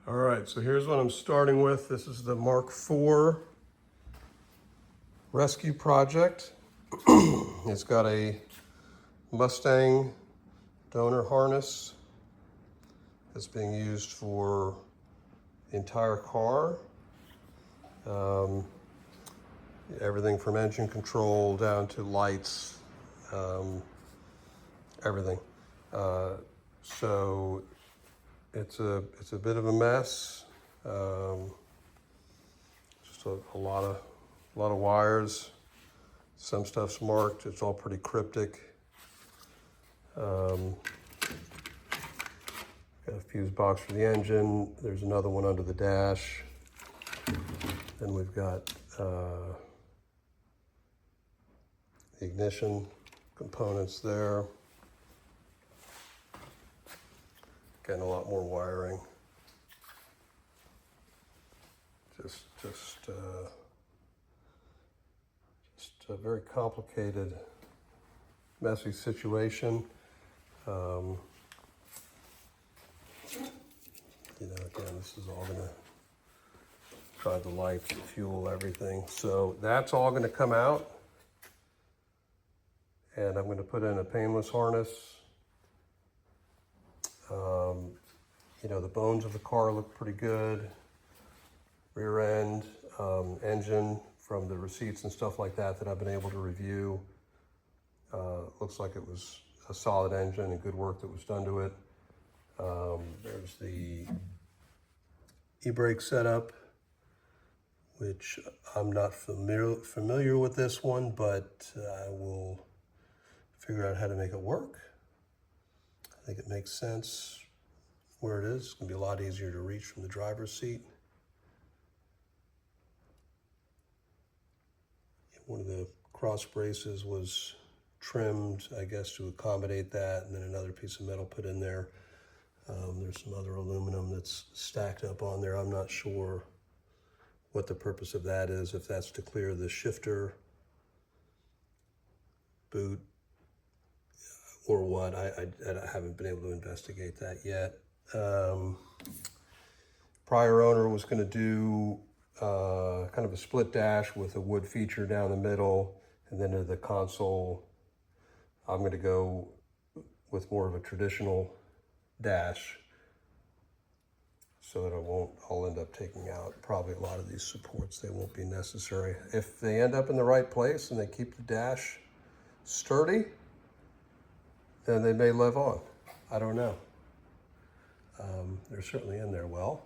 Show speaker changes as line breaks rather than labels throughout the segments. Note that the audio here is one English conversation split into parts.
All right, so here's what I'm starting with. This is the Mark IV rescue project. It's got a Mustang donor harness that's being used for the entire car. Everything from engine control down to lights, everything. So it's a bit of a mess. Just a lot of wires. Some stuff's marked. It's all pretty cryptic. Got a fuse box for the engine. There's another one under the dash. Then we've got the ignition components there. Getting a lot more wiring. Just a very complicated, messy situation. Again, this is all gonna drive the lights, the fuel, everything. So that's all gonna come out. And I'm gonna put in a painless harness. The bones of the car look pretty good. Rear end, engine, from the receipts and stuff like that I've been able to review. Looks like it was a solid engine and good work that was done to it. There's the e-brake setup, which I'm not familiar with this one, but I will figure out how to make it work. I think it makes sense where it is. It's gonna be a lot easier to reach from the driver's seat. One of the cross braces was trimmed, I guess, to accommodate that, and then another piece of metal put in there. There's some other aluminum that's stacked up on there. I'm not sure what the purpose of that is, if that's to clear the shifter boot or what. I haven't been able to investigate that yet. Prior owner was going to do kind of a split dash with a wood feature down the middle, and then to the console I'm going to go with more of a traditional dash, so that I'll end up taking out probably a lot of these supports. They won't be necessary. If they end up in the right place and they keep the dash sturdy, then they may live on. I don't know. They're certainly in there well.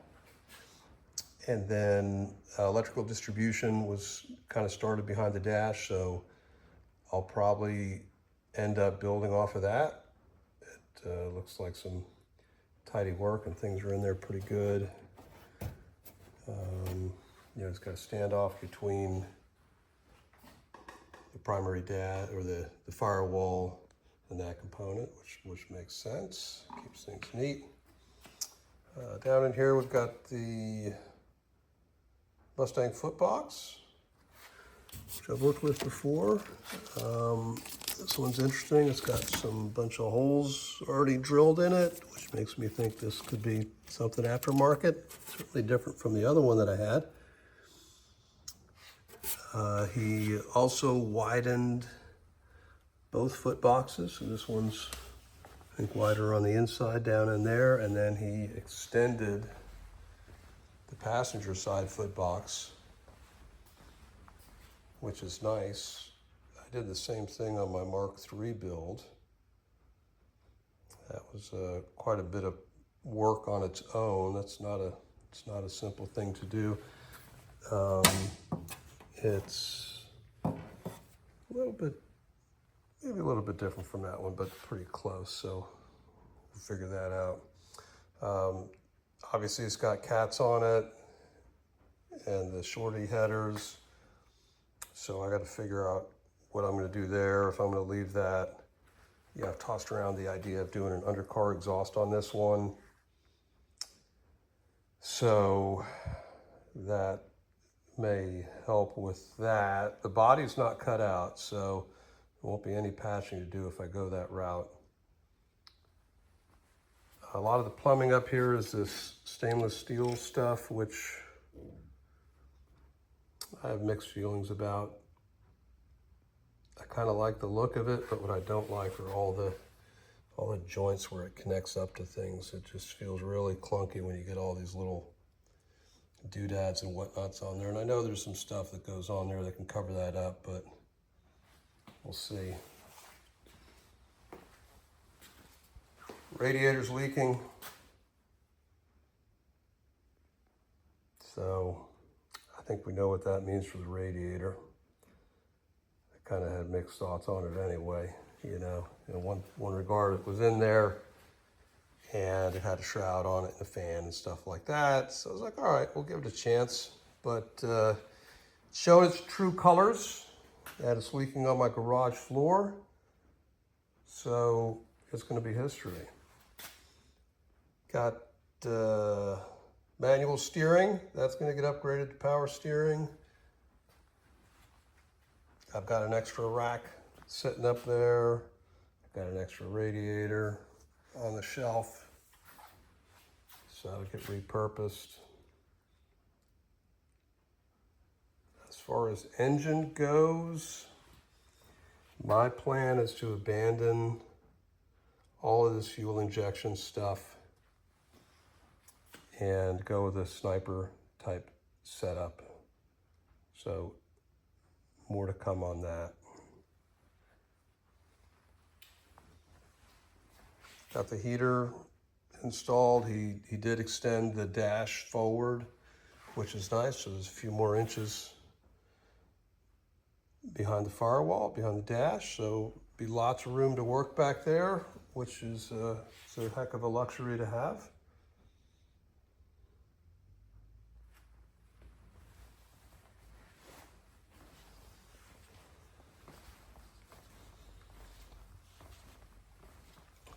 And then electrical distribution was kind of started behind the dash, so I'll probably end up building off of that. It looks like some tidy work and things are in there pretty good. It's got a standoff between the primary dash or the firewall and that component, which makes sense, keeps things neat. Down in here we've got the Mustang footbox, which I've worked with before. This one's interesting. It's got some bunch of holes already drilled in it, which makes me think this could be something aftermarket. Certainly different from the other one that I had. He also widened both foot boxes. So this one's, I think, wider on the inside down in there, and then he extended the passenger side foot box, which is nice. I did the same thing on my Mark III build. That was quite a bit of work on its own. It's not a simple thing to do. It's maybe a little bit different from that one, but pretty close. So we'll figure that out. Obviously, it's got cats on it and the shorty headers. So I got to figure out what I'm going to do there, if I'm going to leave that. Yeah, I've tossed around the idea of doing an undercar exhaust on this one. So that may help with that. The body's not cut out, so there won't be any patching to do if I go that route. A lot of the plumbing up here is this stainless steel stuff, which I have mixed feelings about. I kind of like the look of it, but what I don't like are all the joints where it connects up to things. It just feels really clunky when you get all these little doodads and whatnots on there. And I know there's some stuff that goes on there that can cover that up, but we'll see. Radiator's leaking. So I think we know what that means for the radiator. I kind of had mixed thoughts on it anyway. You know, in one regard, it was in there and it had a shroud on it and a fan and stuff like that. So I was like, all right, we'll give it a chance. But showing its true colors, and it's leaking on my garage floor. So it's going to be history. Got manual steering. That's going to get upgraded to power steering. I've got an extra rack sitting up there. Got an extra radiator on the shelf, so that'll get repurposed. As far as engine goes, my plan is to abandon all of this fuel injection stuff and go with a sniper type setup. So more to come on that. Got the heater installed. He did extend the dash forward, which is nice. So there's a few more inches behind the firewall, behind the dash. So be lots of room to work back there, which is it's a heck of a luxury to have.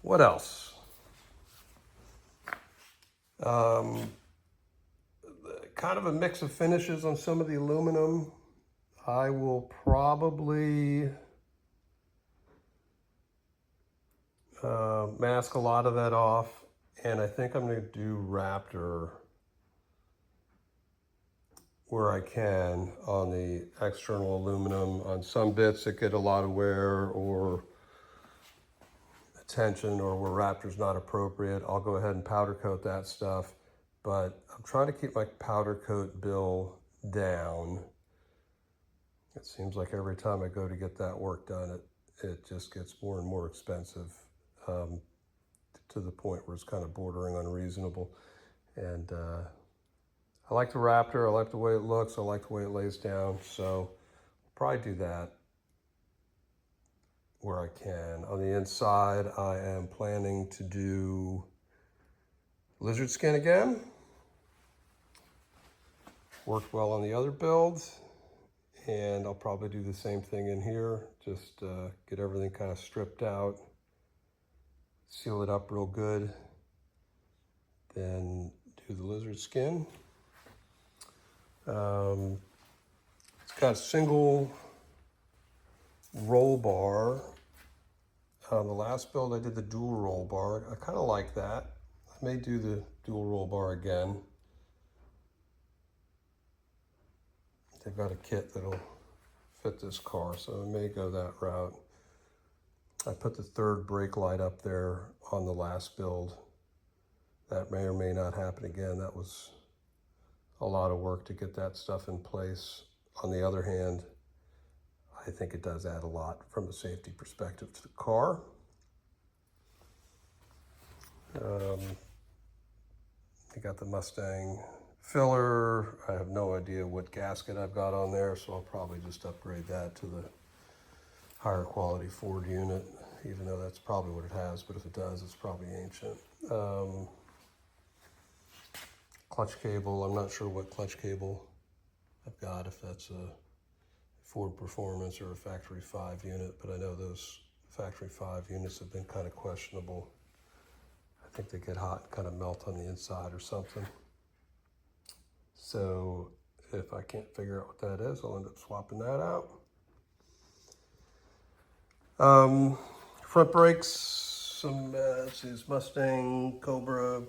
What else? Kind of a mix of finishes on some of the aluminum. I will probably mask a lot of that off, and I think I'm going to do Raptor where I can on the external aluminum. On some bits that get a lot of wear or attention, or where Raptor's not appropriate, I'll go ahead and powder coat that stuff. But I'm trying to keep my powder coat bill down. It seems like every time I go to get that work done, it just gets more and more expensive, to the point where it's kind of bordering unreasonable. And I like the Raptor. I like the way it looks. I like the way it lays down. So I'll probably do that where I can. On the inside, I am planning to do lizard skin again. Worked well on the other build, and I'll probably do the same thing in here. Just get everything kind of stripped out, seal it up real good, then do the lizard skin. It's got a single roll bar. On the last build, I did the dual roll bar. I kind of like that. I may do the dual roll bar again. They've got a kit that'll fit this car, so I may go that route. I put the third brake light up there on the last build. That may or may not happen again. That was a lot of work to get that stuff in place. On the other hand, I think it does add a lot from a safety perspective to the car. You got the Mustang filler. I have no idea what gasket I've got on there, so I'll probably just upgrade that to the higher quality Ford unit, even though that's probably what it has, but if it does, it's probably ancient. Clutch cable, I'm not sure what clutch cable I've got, if that's a Ford Performance or a Factory 5 unit, but I know those Factory 5 units have been kind of questionable. I think they get hot and kind of melt on the inside or something. So if I can't figure out what that is, I'll end up swapping that out. Front brakes, some, let's see, it's Mustang Cobra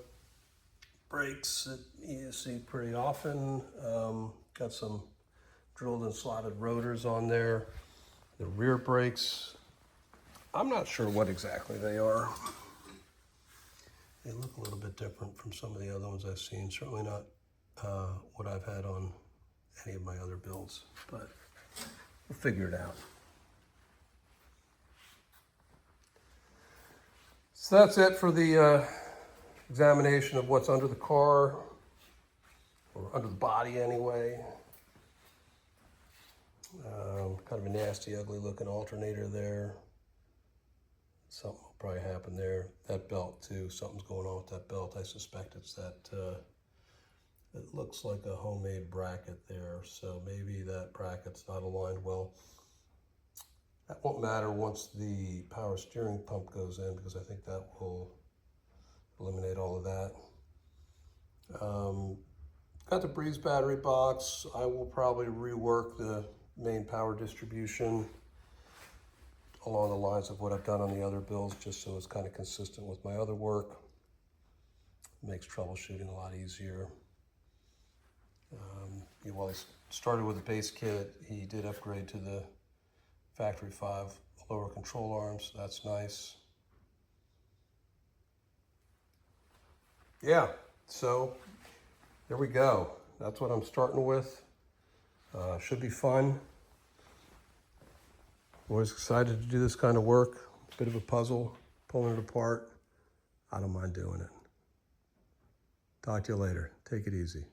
brakes that you see pretty often. Got some drilled and slotted rotors on there. The rear brakes, I'm not sure what exactly they are. They look a little bit different from some of the other ones I've seen. Certainly not what I've had on any of my other builds, but we'll figure it out. So that's it for the examination of what's under the car, or under the body anyway. Kind of a nasty, ugly looking alternator there. Something will probably happen there. That belt too, something's going on with that belt. I suspect it's that, it looks like a homemade bracket there. So maybe that bracket's not aligned well. That won't matter once the power steering pump goes in, because I think that will eliminate all of that. Got the Breeze battery box. I will probably rework the main power distribution along the lines of what I've done on the other builds, just so it's kind of consistent with my other work. It makes troubleshooting a lot easier. While he started with the base kit, he did upgrade to the factory 5 lower control arms. That's nice. Yeah, so there we go. That's what I'm starting with. Should be fun. Always excited to do this kind of work. Bit of a puzzle, pulling it apart. I don't mind doing it. Talk to you later. Take it easy.